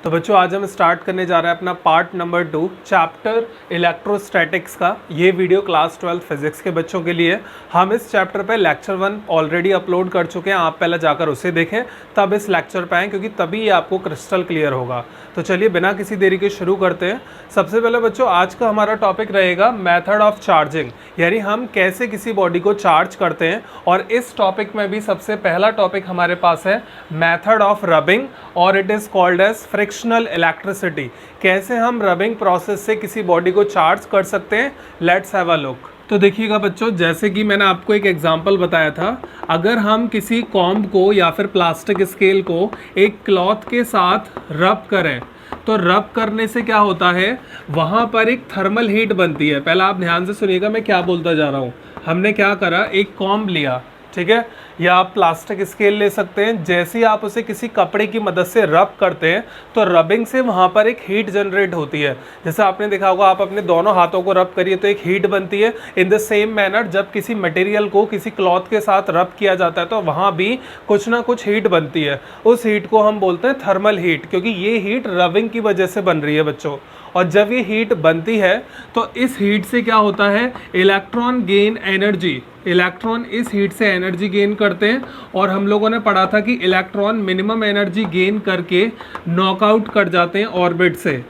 तो बच्चों आज हम स्टार्ट करने जा रहे हैं अपना पार्ट नंबर 2 चैप्टर इलेक्ट्रोस्टैटिक्स का। ये वीडियो क्लास 12 फिजिक्स के बच्चों के लिए। हम इस चैप्टर पे लेक्चर 1 ऑलरेडी अपलोड कर चुके हैं, आप पहले जाकर उसे देखें तब इस लेक्चर पे आएँ, क्योंकि तभी ये आपको क्रिस्टल क्लियर होगा। तो चलिए बिना किसी देरी के शुरू करते हैं। सबसे पहले बच्चों आज का हमारा टॉपिक रहेगा मेथड ऑफ चार्जिंग, यानी हम कैसे किसी बॉडी को चार्ज करते हैं। और इस टॉपिक में भी सबसे पहला टॉपिक हमारे पास है मेथड ऑफ रबिंग, और it is called as frictional electricity. कैसे हम रबिंग प्रोसेस से किसी बॉडी को चार्ज कर सकते हैं, लेट्स हैव अ लुक। तो देखिएगा बच्चों, जैसे कि मैंने आपको एक एग्जांपल बताया था, अगर हम किसी कॉम्ब को या फिर प्लास्टिक स्केल को एक क्लॉथ के साथ रब करें तो रब करने से क्या होता है, वहाँ पर एक थर्मल हीट बनती है। पहले आप ध्यान से सुनिएगा मैं क्या बोलता जा रहा हूँ। हमने क्या करा, एक कॉम्ब लिया, ठीक है, या आप प्लास्टिक स्केल ले सकते हैं। जैसे ही आप उसे किसी कपड़े की मदद से रब करते हैं तो रबिंग से वहाँ पर एक हीट जनरेट होती है। जैसे आपने देखा होगा, आप अपने दोनों हाथों को रब करिए तो एक हीट बनती है। इन द सेम मैनर जब किसी मटेरियल को किसी क्लॉथ के साथ रब किया जाता है तो वहाँ भी कुछ ना कुछ हीट बनती है। उस हीट को हम बोलते हैं थर्मल हीट, क्योंकि ये हीट रबिंग की वजह से बन रही है बच्चों। और जब ये हीट बनती है तो इस हीट से क्या होता है, इलेक्ट्रॉन गेन एनर्जी। इलेक्ट्रॉन इस हीट से एनर्जी गेन करते हैं, और हम लोगों ने पढ़ा था कि इलेक्ट्रॉन मिनिमम एनर्जी गेन करके नॉकआउट कर जाते हैं ऑर्बिट से।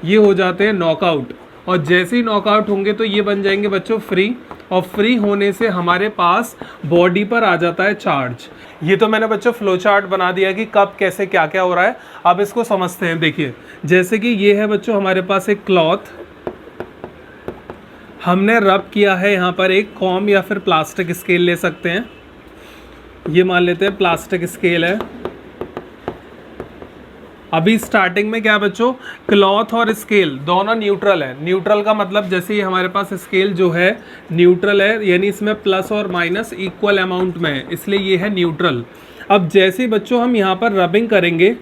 ये हो जाते हैं नॉकआउट, और जैसे ही नॉकआउट होंगे तो ये बन जाएंगे बच्चों फ्री, और फ्री होने से हमारे पास बॉडी पर आ जाता है चार्ज। ये तो मैंने बच्चों फ्लो चार्ट बना दिया कि कब कैसे क्या क्या हो रहा है। अब इसको समझते हैं। देखिए जैसे कि ये है बच्चों हमारे पास एक क्लॉथ, हमने रब किया है यहाँ पर एक कॉम्ब या फिर प्लास्टिक स्केल ले सकते हैं। ये मान लेते हैं प्लास्टिक स्केल है। अभी स्टार्टिंग में क्या बच्चों, क्लॉथ और स्केल दोनों न्यूट्रल है। न्यूट्रल का मतलब जैसे ही हमारे पास स्केल जो है न्यूट्रल है, यानी इसमें प्लस और माइनस इक्वल अमाउंट में है, इसलिए ये है न्यूट्रल। अब जैसे ही बच्चों हम यहाँ पर रबिंग करेंगे,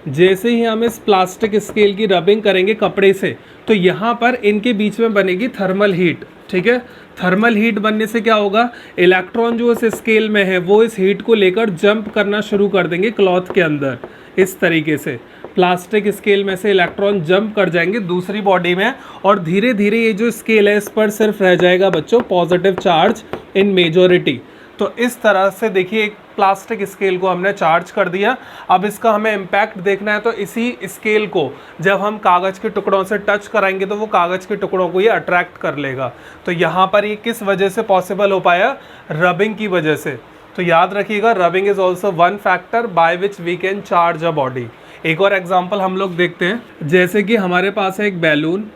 जैसे ही हम इस प्लास्टिक स्केल की रबिंग करेंगे कपड़े से, तो यहाँ पर इनके बीच में बनेगी थर्मल हीट, ठीक है। थर्मल हीट बनने से क्या होगा, इलेक्ट्रॉन जो इस स्केल में है वो इस हीट को लेकर जंप करना शुरू कर देंगे क्लॉथ के अंदर। इस तरीके से प्लास्टिक स्केल में से इलेक्ट्रॉन जंप कर जाएंगे दूसरी बॉडी में, और धीरे धीरे ये जो स्केल है इस पर सिर्फ रह जाएगा बच्चों पॉजिटिव चार्ज इन मेजॉरिटी। तो इस तरह से देखिए एक प्लास्टिक स्केल को हमने चार्ज कर दिया। अब इसका हमें इम्पैक्ट देखना है, तो इसी स्केल को जब हम कागज़ के टुकड़ों से टच कराएंगे तो वो कागज़ के टुकड़ों को ये अट्रैक्ट कर लेगा। तो यहाँ पर ये किस वजह से पॉसिबल हो पाया, रबिंग की वजह से। तो याद रखिएगा, rubbing is also one factor by which we can charge a body. एक और एग्जाम्पल हम लोग देखते हैं। जैसे कि हमारे पास है एक बैलून,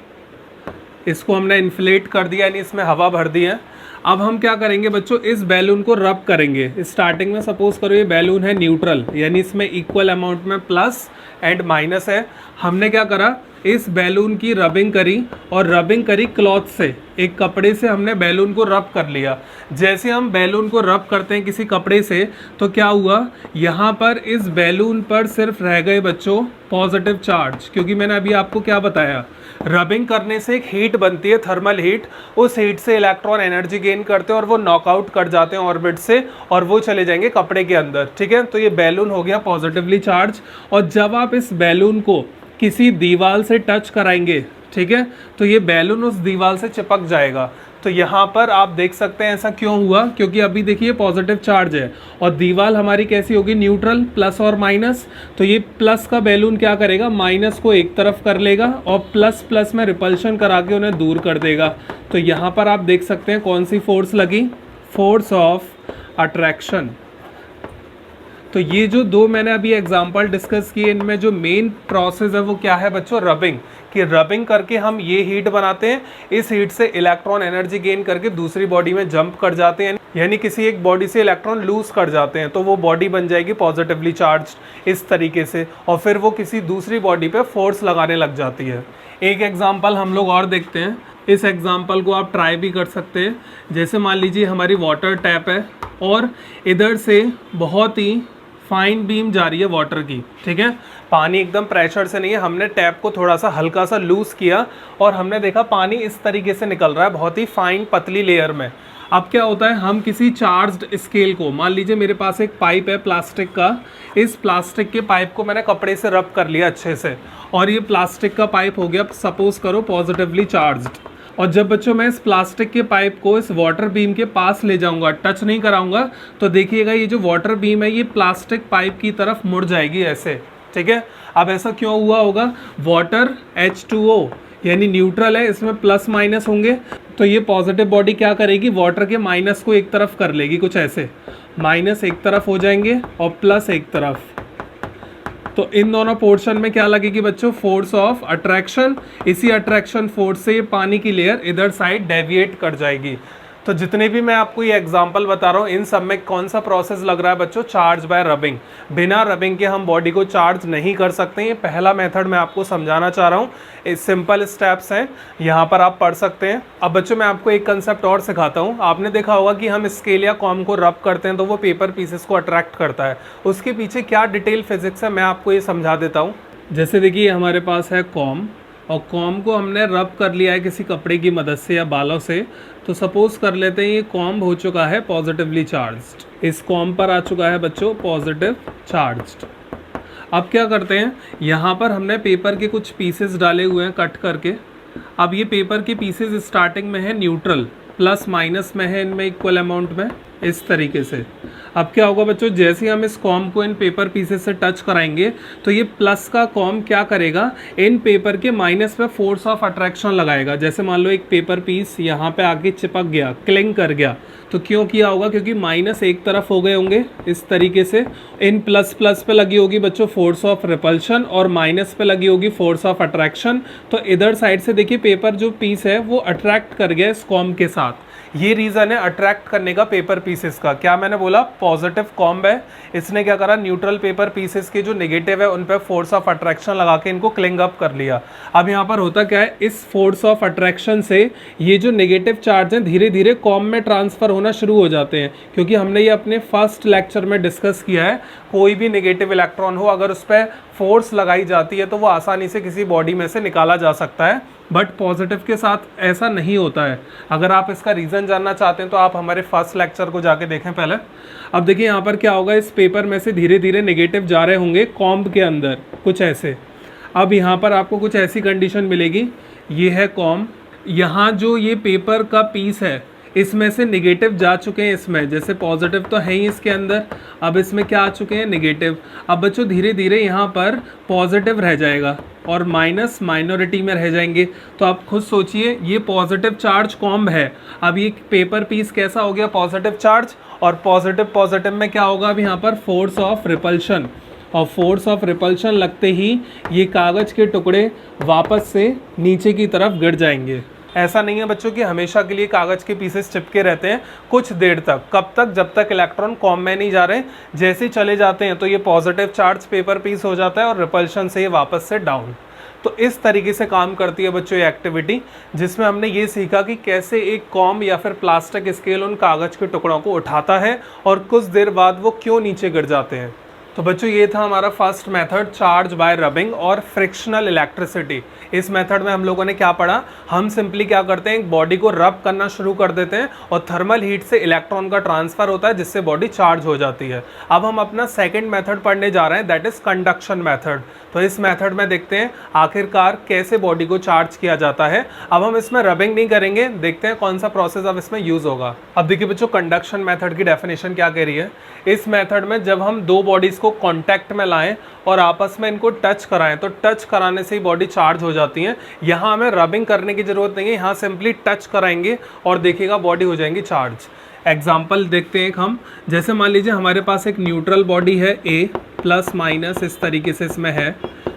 इसको हमने इन्फ्लेट कर दिया, यानी इसमें हवा भर दी है। अब हम क्या करेंगे बच्चों, इस बैलून को रब करेंगे। स्टार्टिंग में सपोज करो ये बैलून है न्यूट्रल, यानी इसमें इक्वल अमाउंट में प्लस एंड माइनस है। हमने क्या करा, इस बैलून की रबिंग करी, और रबिंग करी क्लॉथ से, एक कपड़े से हमने बैलून को रब कर लिया। जैसे हम बैलून को रब करते हैं किसी कपड़े से तो क्या हुआ, यहाँ पर इस बैलून पर सिर्फ रह गए बच्चों पॉजिटिव चार्ज, क्योंकि मैंने अभी आपको क्या बताया, रबिंग करने से एक हीट बनती है थर्मल हीट। उस हीट से इलेक्ट्रॉन एनर्जी गेन करते हैं और वो नॉकआउट कर जाते हैं ऑर्बिट से, और वो चले जाएंगे कपड़े के अंदर, ठीक है। तो ये बैलून हो गया पॉजिटिवली चार्ज। और जब आप इस बैलून को किसी दीवार से टच कराएंगे, ठीक है, तो ये बैलून उस दीवार से चिपक जाएगा। तो यहाँ पर आप देख सकते हैं ऐसा क्यों हुआ, क्योंकि अभी देखिए पॉजिटिव चार्ज है और दीवार हमारी कैसी होगी, न्यूट्रल, प्लस और माइनस। तो ये प्लस का बैलून क्या करेगा, माइनस को एक तरफ कर लेगा और प्लस प्लस में रिपल्शन करा के उन्हें दूर कर देगा। तो यहाँ पर आप देख सकते हैं कौन सी फोर्स लगी, फोर्स ऑफ अट्रैक्शन। तो ये जो दो मैंने अभी एग्जांपल डिस्कस किए, इनमें जो मेन प्रोसेस है वो क्या है बच्चों, रबिंग। कि रबिंग करके हम ये हीट बनाते हैं, इस हीट से इलेक्ट्रॉन एनर्जी गेन करके दूसरी बॉडी में जंप कर जाते हैं, यानी किसी एक बॉडी से इलेक्ट्रॉन लूज कर जाते हैं, तो वो बॉडी बन जाएगी पॉजिटिवली चार्ज इस तरीके से, और फिर वो किसी दूसरी बॉडी पे फोर्स लगाने लग जाती है। एक एग्जाम्पल हम लोग और देखते हैं। इस एग्जाम्पल को आप ट्राई भी कर सकते हैं। जैसे मान लीजिए हमारी वाटर टैप है, और इधर से बहुत ही फाइन बीम जा रही है वाटर की, ठीक है। पानी एकदम प्रेशर से नहीं है, हमने टैप को थोड़ा सा हल्का सा लूज किया और हमने देखा पानी इस तरीके से निकल रहा है बहुत ही फाइन पतली लेयर में। अब क्या होता है, हम किसी चार्ज्ड स्केल को, मान लीजिए मेरे पास एक पाइप है प्लास्टिक का, इस प्लास्टिक के पाइप को मैंने कपड़े से रब कर लिया अच्छे से, और ये प्लास्टिक का पाइप हो गया सपोज करो पॉजिटिवली चार्ज्ड। और जब बच्चों मैं इस प्लास्टिक के पाइप को इस वाटर बीम के पास ले जाऊंगा, टच नहीं कराऊंगा, तो देखिएगा ये जो वाटर बीम है ये प्लास्टिक पाइप की तरफ मुड़ जाएगी ऐसे, ठीक है। अब ऐसा क्यों हुआ होगा, वाटर H2O यानी न्यूट्रल है, इसमें प्लस माइनस होंगे, तो ये पॉजिटिव बॉडी क्या करेगी, वाटर के माइनस को एक तरफ कर लेगी, कुछ ऐसे, माइनस एक तरफ हो जाएंगे और प्लस एक तरफ। तो इन दोनों पोर्शन में क्या लगेगी बच्चों, फोर्स ऑफ अट्रैक्शन। इसी अट्रैक्शन फोर्स से ये पानी की लेयर इधर साइड डेविएट कर जाएगी। तो जितने भी मैं आपको ये एग्जांपल बता रहा हूँ, इन सब में कौन सा प्रोसेस लग रहा है बच्चों, चार्ज बाय रबिंग। बिना रबिंग के हम बॉडी को चार्ज नहीं कर सकते। ये पहला मेथड मैं आपको समझाना चाह रहा हूँ, सिंपल स्टेप्स हैं, यहाँ पर आप पढ़ सकते हैं। अब बच्चों मैं आपको एक कंसेप्ट और सिखाता हूँ। आपने देखा होगा कि हम स्केल या कॉम को रब करते हैं तो वो पेपर पीसेस को अट्रैक्ट करता है, उसके पीछे क्या डिटेल फिजिक्स है मैं आपको ये समझा देता हूँ। जैसे देखिए हमारे पास है कॉम, और कॉम को हमने रब कर लिया है किसी कपड़े की मदद से या बालों से, तो सपोज कर लेते हैं ये कॉम हो चुका है पॉजिटिवली चार्ज्ड, इस कॉम पर आ चुका है बच्चों पॉजिटिव चार्ज्ड। अब क्या करते हैं, यहाँ पर हमने पेपर के कुछ पीसेस डाले हुए हैं कट करके। अब ये पेपर के पीसेस स्टार्टिंग में है न्यूट्रल, प्लस माइनस में है इनमें इक्वल अमाउंट में, इस तरीके से। अब क्या होगा बच्चों, जैसे ही हम इस कॉम को इन पेपर पीसेस से टच कराएंगे तो ये प्लस का कॉम क्या करेगा, इन पेपर के माइनस पे फोर्स ऑफ अट्रैक्शन लगाएगा। जैसे मान लो एक पेपर पीस यहाँ पे आके चिपक गया, क्लिंग कर गया, तो क्यों किया होगा, क्योंकि माइनस एक तरफ हो गए होंगे इस तरीके से। इन प्लस प्लस पे लगी होगी बच्चों फोर्स ऑफ रिपल्शन और माइनस पे लगी होगी फोर्स ऑफ अट्रैक्शन। तो इधर साइड से देखिए पेपर जो पीस है वो अट्रैक्ट कर गया इस कॉम के साथ। ये रीज़न है अट्रैक्ट करने का पेपर पीसेस का। क्या मैंने बोला, पॉजिटिव कॉम्ब है, इसने क्या करा, न्यूट्रल पेपर पीसेस के जो नेगेटिव है उन पे फोर्स ऑफ अट्रैक्शन लगा के इनको क्लिंग अप कर लिया। अब यहाँ पर होता क्या है, इस फोर्स ऑफ अट्रैक्शन से ये जो नेगेटिव चार्ज हैं धीरे धीरे कॉम्ब में ट्रांसफ़र होना शुरू हो जाते हैं, क्योंकि हमने ये अपने फर्स्ट लेक्चर में डिस्कस किया है। कोई भी नेगेटिव इलेक्ट्रॉन हो, अगर उस पर फोर्स लगाई जाती है तो वो आसानी से किसी बॉडी में से निकाला जा सकता है, बट पॉजिटिव के साथ ऐसा नहीं होता है। अगर आप इसका रीज़न जानना चाहते हैं तो आप हमारे फर्स्ट लेक्चर को जाके देखें पहले। अब देखिए यहाँ पर क्या होगा, इस पेपर में से धीरे धीरे नेगेटिव जा रहे होंगे कॉम्ब के अंदर, कुछ ऐसे। अब यहाँ पर आपको कुछ ऐसी कंडीशन मिलेगी, ये है कॉम्ब, यहाँ जो ये पेपर का पीस है इसमें से नेगेटिव जा चुके हैं इसमें, जैसे पॉजिटिव तो है ही इसके अंदर, अब इसमें क्या आ चुके हैं, नेगेटिव। अब बच्चों धीरे धीरे यहाँ पर पॉजिटिव रह जाएगा और माइनस माइनॉरिटी में रह जाएंगे। तो आप खुद सोचिए, ये पॉजिटिव चार्ज कॉम्ब है, अब ये पेपर पीस कैसा हो गया, पॉजिटिव चार्ज, और पॉजिटिव पॉजिटिव में क्या होगा, अब यहाँ पर फोर्स ऑफ रिपल्शन, और फोर्स ऑफ रिपल्शन लगते ही ये कागज़ के टुकड़े वापस से नीचे की तरफ गिर जाएंगे। ऐसा नहीं है बच्चों कि हमेशा के लिए कागज़ के पीसेस चिपके रहते हैं, कुछ देर तक। कब तक, जब तक इलेक्ट्रॉन कॉम में नहीं जा रहे। जैसे चले जाते हैं तो ये पॉजिटिव चार्ज पेपर पीस हो जाता है और रिपल्शन से ये वापस से डाउन। तो इस तरीके से काम करती है बच्चों ये एक्टिविटी, जिसमें हमने ये सीखा कि कैसे एक कॉम या फिर प्लास्टिक स्केल उन कागज़ के टुकड़ों को उठाता है और कुछ देर बाद वो क्यों नीचे गिर जाते हैं। तो बच्चों ये था हमारा first method, charge by rubbing और फ्रिक्शनल इलेक्ट्रिसिटी। इस मेथड में हम लोगों ने क्या पढ़ा, हम सिंपली क्या करते हैं, एक बॉडी को रब करना शुरू कर देते हैं और थर्मल हीट से इलेक्ट्रॉन का ट्रांसफर होता है जिससे बॉडी चार्ज हो जाती है। अब हम अपना सेकंड मेथड पढ़ने जा रहे हैं, दैट इज कंडक्शन मेथड। तो इस मेथड में देखते हैं आखिरकार कैसे बॉडी को चार्ज किया जाता है। अब हम इसमें रबिंग नहीं करेंगे, देखते हैं कौन सा प्रोसेस अब इसमें यूज होगा। अब देखिए बच्चों, कंडक्शन मेथड की डेफिनेशन क्या कह रही है। इस मेथड में जब हम दो बॉडीज को कांटेक्ट में लाएं और आपस में इनको टच कराएं तो टच कराने से ही बॉडी चार्ज हो जाती है। यहाँ हमें रबिंग करने की जरूरत नहीं है, यहाँ सिंपली टच कराएंगे और देखिएगा बॉडी हो जाएंगी चार्ज। एग्जाम्पल देखते हैं एक हम, जैसे मान लीजिए हमारे पास एक न्यूट्रल बॉडी है ए, प्लस माइनस इस तरीके से इसमें है,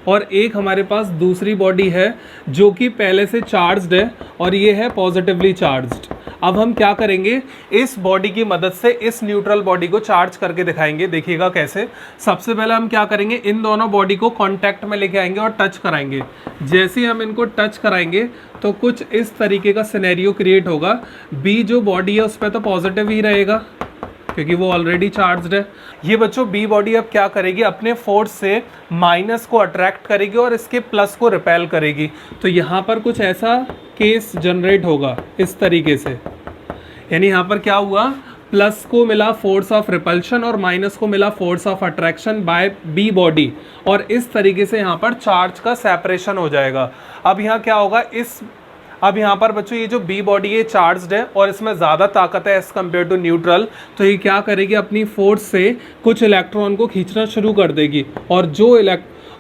और एक हमारे पास दूसरी बॉडी है जो कि पहले से चार्ज्ड है और ये है पॉजिटिवली चार्ज्ड। अब हम क्या करेंगे, इस बॉडी की मदद से इस न्यूट्रल बॉडी को चार्ज करके दिखाएंगे। देखिएगा कैसे। सबसे पहले हम क्या करेंगे, इन दोनों बॉडी को कांटेक्ट में लेके आएंगे और टच कराएंगे। जैसे ही हम इनको टच कराएंगे तो कुछ इस तरीके का सिनेरियो क्रिएट होगा। बी जो बॉडी है उस पर तो पॉजिटिव ही रहेगा क्योंकि वो ऑलरेडी चार्ज्ड है। ये बच्चों बी बॉडी अब क्या करेगी, अपने फोर्स से माइनस को अट्रैक्ट करेगी और इसके प्लस को रिपेल करेगी। तो यहाँ पर कुछ ऐसा केस जनरेट होगा इस तरीके से। यानी यहाँ पर क्या हुआ, प्लस को मिला फोर्स ऑफ रिपल्शन और माइनस को मिला force of attraction by B body, और इस तरीके से यहाँ पर चार्ज का सेपरेशन हो जाएगा। अब यहाँ क्या होगा, अब यहाँ पर बच्चों ये जो बी बॉडी है चार्ज्ड है और इसमें ज़्यादा ताकत है एज़ कम्पेयर टू न्यूट्रल, तो ये क्या करेगी, अपनी फोर्स से कुछ इलेक्ट्रॉन को खींचना शुरू कर देगी,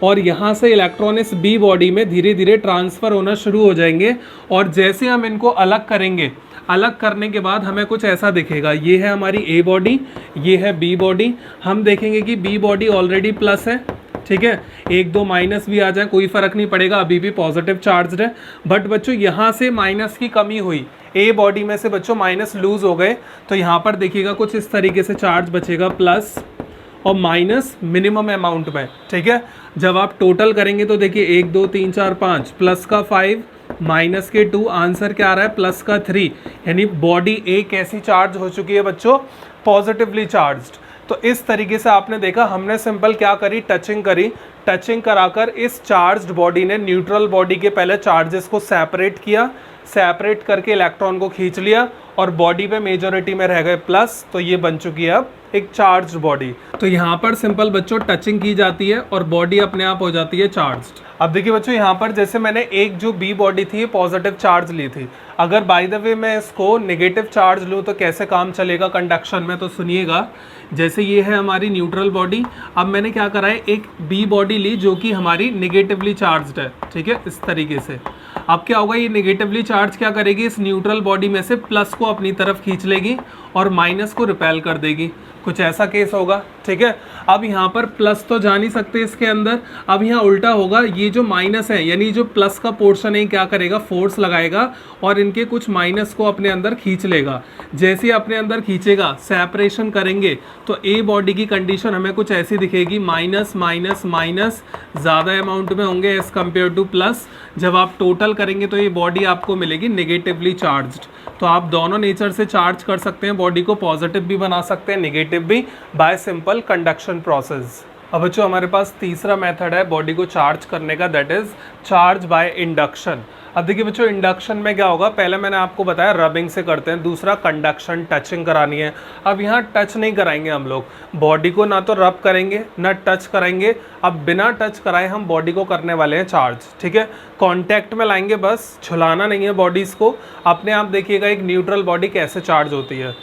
और यहाँ से इलेक्ट्रॉन इस बी बॉडी में धीरे धीरे ट्रांसफ़र होना शुरू हो जाएंगे। और जैसे हम इनको अलग करेंगे, अलग करने के बाद हमें कुछ ऐसा दिखेगा, ये है हमारी ए बॉडी, ये है बी बॉडी। हम देखेंगे कि बी बॉडी ऑलरेडी प्लस है, ठीक है, एक दो माइनस भी आ जाए कोई फ़र्क नहीं पड़ेगा, अभी भी पॉजिटिव चार्ज है। बट बच्चों यहाँ से माइनस की कमी हुई, ए बॉडी में से बच्चों माइनस लूज़ हो गए, तो यहाँ पर देखिएगा कुछ इस तरीके से चार्ज बचेगा, प्लस और माइनस मिनिमम अमाउंट में, ठीक है। जब आप टोटल करेंगे तो देखिए 1 2 3 4 5, प्लस का 5, माइनस के 2, आंसर क्या आ रहा है, प्लस का 3। यानी बॉडी ए कैसी चार्ज हो चुकी है बच्चों, पॉजिटिवली चार्ज्ड। तो इस तरीके से आपने देखा, हमने सिंपल क्या करी, टचिंग करी, टचिंग कराकर इस चार्ज्ड बॉडी ने न्यूट्रल बॉडी के पहले चार्जेस को सेपरेट किया, सेपरेट करके इलेक्ट्रॉन को खींच लिया और बॉडी पे मेजॉरिटी में रह गए प्लस, तो ये बन चुकी है अब एक चार्ज्ड बॉडी। तो यहाँ पर सिंपल बच्चों टचिंग की जाती है और बॉडी अपने आप हो जाती है चार्ज्ड। अब देखिए बच्चों यहाँ पर जैसे मैंने एक जो बी बॉडी थी पॉजिटिव चार्ज ली थी, अगर बाय द वे मैं इसको नेगेटिव चार्ज लूँ तो कैसे काम चलेगा कंडक्शन में, तो सुनिएगा। जैसे ये है हमारी न्यूट्रल बॉडी, अब मैंने क्या करा है, एक बी बॉडी ली जो कि हमारी नेगेटिवली चार्ज्ड है, ठीक है, इस तरीके से। अब क्या होगा, ये नेगेटिवली चार्ज क्या करेगी, इस न्यूट्रल बॉडी में से प्लस को अपनी तरफ खींच लेगी और माइनस को रिपेल कर देगी, कुछ ऐसा केस होगा, ठीक है। अब यहाँ पर प्लस तो जा नहीं सकते इसके अंदर, अब यहाँ उल्टा होगा, ये जो माइनस है यानी जो प्लस का पोर्शन है क्या करेगा, फोर्स लगाएगा और इनके कुछ माइनस को अपने अंदर खींच लेगा। जैसे ही अपने अंदर खींचेगा, सेपरेशन करेंगे, तो ए बॉडी की कंडीशन हमें कुछ ऐसी दिखेगी, माइनस माइनस माइनस ज़्यादा अमाउंट में होंगे एज़ कम्पेयर टू प्लस। जब आप टोटल करेंगे तो ये बॉडी आपको मिलेगी नेगेटिवली चार्ज्ड। तो आप दोनों नेचर से चार्ज कर सकते हैं बॉडी को, पॉजिटिव भी बना सकते हैं नेगेटिव भी, बाय सिंपल कंडक्शन प्रोसेस। अब बच्चों हमारे पास तीसरा मेथड है बॉडी को चार्ज करने का, that is charge by induction. अब देखिए बच्चों इंडक्शन में क्या होगा, पहले मैंने आपको बताया रबिंग से करते हैं, दूसरा कंडक्शन, टचिंग करानी है। अब यहाँ टच नहीं कराएंगे हम लोग, बॉडी को ना तो रब करेंगे ना टच कराएंगे, अब बिना टच कराए हम बॉडी को करने वाले हैं चार्ज, ठीक है। कॉन्टैक्ट में लाएंगे बस, छुलाना नहीं है बॉडीज़ को। अपने आप देखिएगा एक न्यूट्रल बॉडी कैसे चार्ज होती है।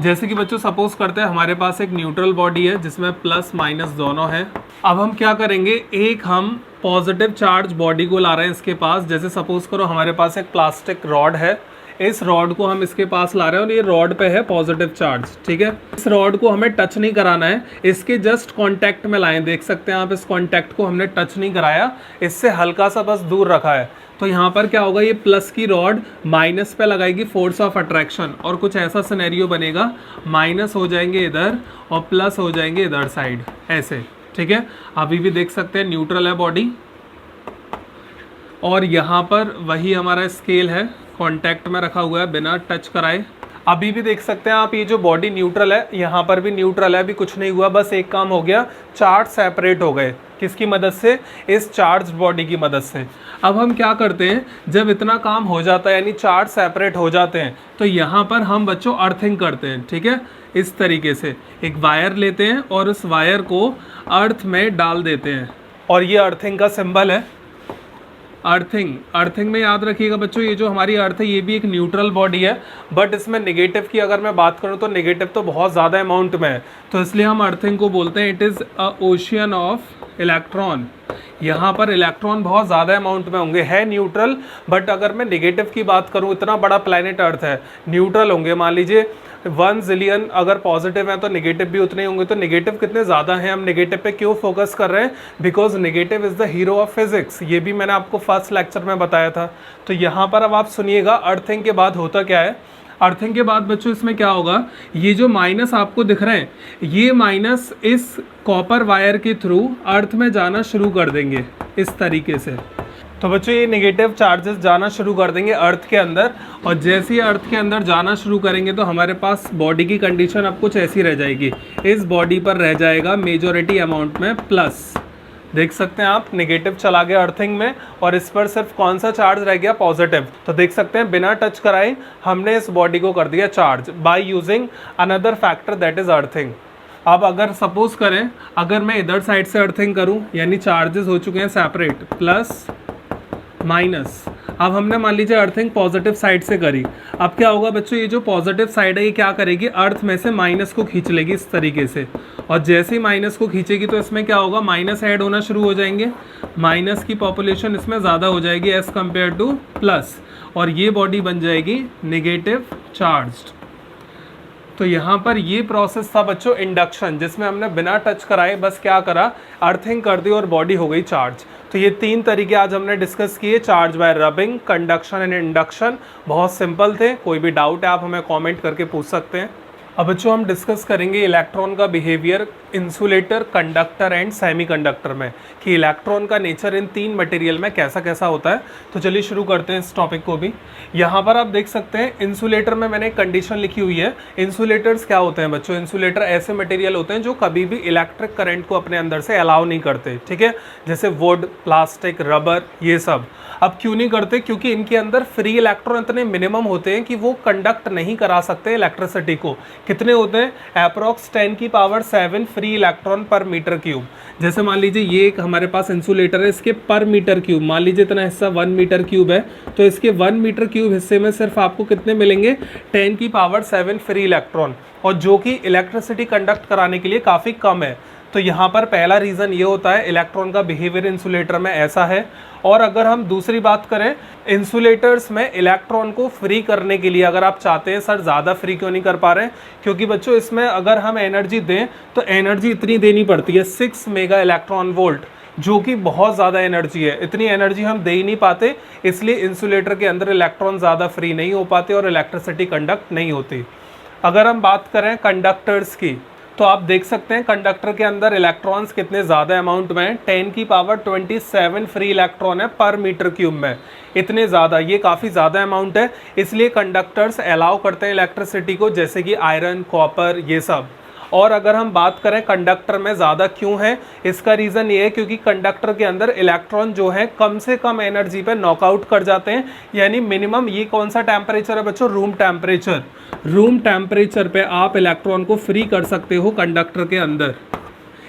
जैसे कि बच्चों सपोज करते हैं हमारे पास एक न्यूट्रल बॉडी है जिसमें प्लस माइनस दोनों है। अब हम क्या करेंगे, एक हम पॉजिटिव चार्ज बॉडी को ला रहे हैं इसके पास। जैसे सपोज करो हमारे पास एक प्लास्टिक रॉड है, इस रॉड को हम इसके पास ला रहे हैं और ये रॉड पे है पॉजिटिव चार्ज, ठीक है। इस रॉड को हमें टच नहीं कराना है, इसके जस्ट कांटेक्ट में लाएं। देख सकते हैं आप इस कांटेक्ट को हमने टच नहीं कराया, इससे हल्का सा बस दूर रखा है। तो यहाँ पर क्या होगा, ये प्लस की रॉड माइनस पे लगाएगी फोर्स ऑफ अट्रैक्शन और कुछ ऐसा सिनेरियो बनेगा, माइनस हो जाएंगे इधर और प्लस हो जाएंगे इधर साइड, ऐसे, ठीक है। अभी भी देख सकते हैं न्यूट्रल है बॉडी और यहाँ पर वही हमारा स्केल है, कांटेक्ट में रखा हुआ है बिना टच कराए। अभी भी देख सकते हैं आप, ये जो बॉडी न्यूट्रल है, यहाँ पर भी न्यूट्रल है, अभी कुछ नहीं हुआ, बस एक काम हो गया, चार्ज सेपरेट हो गए। किसकी मदद से, इस चार्ज बॉडी की मदद से। अब हम क्या करते हैं, जब इतना काम हो जाता है यानी चार्ज सेपरेट हो जाते हैं, तो यहाँ पर हम बच्चों अर्थिंग करते हैं, ठीक है। इस तरीके से एक वायर लेते हैं और उस वायर को अर्थ में डाल देते हैं और ये अर्थिंग का सिंबल है। अर्थिंग में याद रखिएगा बच्चों, ये जो हमारी अर्थ है ये भी एक न्यूट्रल बॉडी है, बट इसमें नेगेटिव की अगर मैं बात करूँ तो नेगेटिव तो बहुत ज़्यादा अमाउंट में है, तो इसलिए हम अर्थिंग को बोलते हैं it is a ocean of electron. यहाँ पर इलेक्ट्रॉन बहुत ज़्यादा अमाउंट में होंगे, है न्यूट्रल, बट अगर मैं नेगेटिव की बात करूँ, इतना बड़ा प्लैनेट अर्थ है, न्यूट्रल होंगे मान लीजिए 1 जिलियन, अगर पॉजिटिव है तो नेगेटिव भी उतने होंगे। तो नेगेटिव कितने ज़्यादा हैं, हम नेगेटिव पे क्यों फोकस कर रहे हैं, because negative is the hero of physics, ये भी मैंने आपको फर्स्ट लेक्चर में बताया था। तो यहाँ पर अब आप सुनिएगा, अर्थिंग के बाद होता क्या है, अर्थिंग के बाद बच्चों इसमें क्या होगा, ये जो माइनस आपको दिख रहे हैं, ये माइनस इस कॉपर वायर के थ्रू अर्थ में जाना शुरू कर देंगे इस तरीके से। तो बच्चों ये नेगेटिव चार्जेस जाना शुरू कर देंगे अर्थ के अंदर, और जैसे ही अर्थ के अंदर जाना शुरू करेंगे तो हमारे पास बॉडी की कंडीशन अब कुछ ऐसी रह जाएगी, इस बॉडी पर रह जाएगा मेजॉरिटी अमाउंट में प्लस, देख सकते हैं आप, नेगेटिव चला गया अर्थिंग में और इस पर सिर्फ कौन सा चार्ज रह गया, पॉजिटिव। तो देख सकते हैं बिना टच कराए हमने इस बॉडी को कर दिया charge by using another factor that is earthing. अब अगर सपोज करें, अगर मैं इधर साइड से अर्थिंग करूं, यानी चार्जेस हो चुके हैं सेपरेट, प्लस माइनस। अब हमने मान लीजिए अर्थिंग पॉजिटिव साइड से करी। अब क्या होगा बच्चों, ये जो पॉजिटिव साइड है ये क्या करेगी, अर्थ में से माइनस को खींच लेगी इस तरीके से, और जैसे ही माइनस को खींचेगी तो इसमें क्या होगा, माइनस ऐड होना शुरू हो जाएंगे, माइनस की पॉपुलेशन इसमें ज़्यादा हो जाएगी एज़ कम्पेयर टू प्लस, और ये बॉडी बन जाएगी नेगेटिव चार्ज्ड। तो यहाँ पर ये प्रोसेस था बच्चों इंडक्शन, जिसमें हमने बिना टच कराए बस क्या करा, अर्थिंग कर दी और बॉडी हो गई चार्ज। तो ये 3 तरीके आज हमने डिस्कस किए, charge by rubbing, conduction and induction. बहुत सिंपल थे, कोई भी डाउट है आप हमें कमेंट करके पूछ सकते हैं। अब बच्चों हम डिस्कस करेंगे इलेक्ट्रॉन का behaviour insulator, conductor and semiconductor में, कि इलेक्ट्रॉन का नेचर इन 3 मटेरियल में कैसा कैसा होता है। तो चलिए शुरू करते हैं इस टॉपिक को भी। यहाँ पर आप देख सकते हैं इंसुलेटर में मैंने एक कंडीशन लिखी हुई है। इंसुलेटर्स क्या होते हैं बच्चों, इंसुलेटर ऐसे मटेरियल होते हैं जो कभी भी इलेक्ट्रिक करंट को अपने अंदर से अलाउ नहीं करते, ठीक है, जैसे वुड, प्लास्टिक, रबर, ये सब। अब क्यों नहीं करते, क्योंकि इनके अंदर फ्री इलेक्ट्रॉन इतने मिनिमम होते हैं कि वो कंडक्ट नहीं करा सकते इलेक्ट्रिसिटी को। कितने होते हैं, अप्रॉक्स 10⁷ फ्री इलेक्ट्रॉन पर मीटर क्यूब। जैसे मान लीजिए ये एक हमारे पास इंसुलेटर है, इसके पर मीटर क्यूब मान लीजिए इतना हिस्सा 1 मीटर क्यूब है, तो इसके 1 मीटर क्यूब हिस्से में सिर्फ आपको कितने मिलेंगे, 10⁷ फ्री इलेक्ट्रॉन, और जो कि इलेक्ट्रिसिटी कंडक्ट कराने के लिए काफ़ी कम है। तो यहाँ पर पहला रीज़न ये होता है इलेक्ट्रॉन का बिहेवियर इंसुलेटर में ऐसा है। और अगर हम दूसरी बात करें, इंसुलेटर्स में इलेक्ट्रॉन को फ्री करने के लिए अगर आप चाहते हैं सर ज़्यादा फ्री क्यों नहीं कर पा रहे हैं, क्योंकि बच्चों इसमें अगर हम एनर्जी दें तो एनर्जी इतनी देनी पड़ती है 6 मेगा इलेक्ट्रॉन वोल्ट, जो कि बहुत ज़्यादा एनर्जी है। इतनी एनर्जी हम दे ही नहीं पाते, इसलिए इंसुलेटर के अंदर इलेक्ट्रॉन ज़्यादा फ्री नहीं हो पाते और इलेक्ट्रिसिटी कंडक्ट नहीं होती। अगर हम बात करें कंडक्टर्स की, तो आप देख सकते हैं कंडक्टर के अंदर इलेक्ट्रॉन्स कितने ज़्यादा अमाउंट में हैं, 10⁻27 फ्री इलेक्ट्रॉन है पर मीटर क्यूब में। इतने ज़्यादा, ये काफ़ी ज़्यादा अमाउंट है, इसलिए कंडक्टर्स अलाउ करते हैं इलेक्ट्रिसिटी को, जैसे कि आयरन, कॉपर, ये सब। और अगर हम बात करें कंडक्टर में ज़्यादा क्यों है, इसका रीज़न ये है क्योंकि कंडक्टर के अंदर इलेक्ट्रॉन जो है कम से कम एनर्जी पे नॉकआउट कर जाते हैं, यानी मिनिमम, ये कौन सा टेम्परेचर है बच्चों, रूम टेम्परेचर। रूम टेम्परेचर पे आप इलेक्ट्रॉन को फ्री कर सकते हो कंडक्टर के अंदर,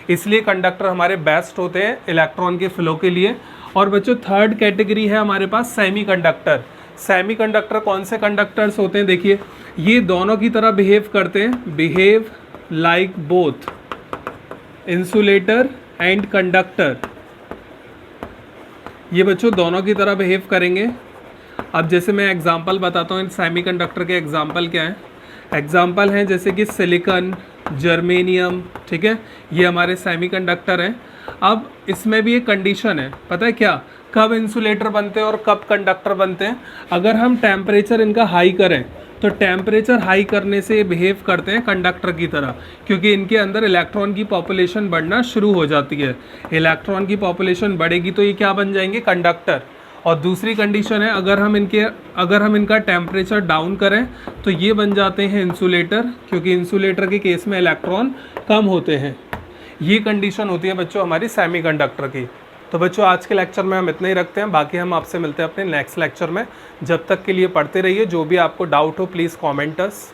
इसलिए कंडक्टर हमारे बेस्ट होते हैं इलेक्ट्रॉन के फ्लो के लिए। और बच्चों थर्ड कैटेगरी है हमारे पास सेमीकंडक्टर। सेमीकंडक्टर कौन से कंडक्टर्स होते हैं, देखिए ये दोनों की तरह बिहेव करते हैं, behave like both insulator and conductor. ये बच्चों दोनों की तरह बिहेव करेंगे। अब जैसे मैं एग्जांपल बताता हूँ, इन सेमीकंडक्टर के एग्जांपल क्या है। एग्जांपल हैं जैसे कि सिलिकॉन, जर्मेनियम, ठीक है, ये हमारे सेमीकंडक्टर हैं। अब इसमें भी एक कंडीशन है, पता है क्या, कब इंसुलेटर बनते हैं और कब कंडक्टर बनते हैं। अगर हम टेम्परेचर इनका हाई करें तो टेम्परेचर हाई करने से ये बिहेव करते हैं कंडक्टर की तरह, क्योंकि इनके अंदर इलेक्ट्रॉन की पॉपुलेशन बढ़ना शुरू हो जाती है। इलेक्ट्रॉन की पॉपुलेशन बढ़ेगी तो ये क्या बन जाएंगे, कंडक्टर। और दूसरी कंडीशन है, अगर हम इनका टेम्परेचर डाउन करें तो ये बन जाते हैं इंसुलेटर, क्योंकि इंसुलेटर के केस में इलेक्ट्रॉन कम होते हैं। ये कंडीशन होती है बच्चों हमारी सेमीकंडक्टर की। तो बच्चों आज के लेक्चर में हम इतना ही रखते हैं, बाकी हम आपसे मिलते हैं अपने नेक्स्ट लेक्चर में। जब तक के लिए पढ़ते रहिए, जो भी आपको डाउट हो प्लीज़ कॉमेंट अस।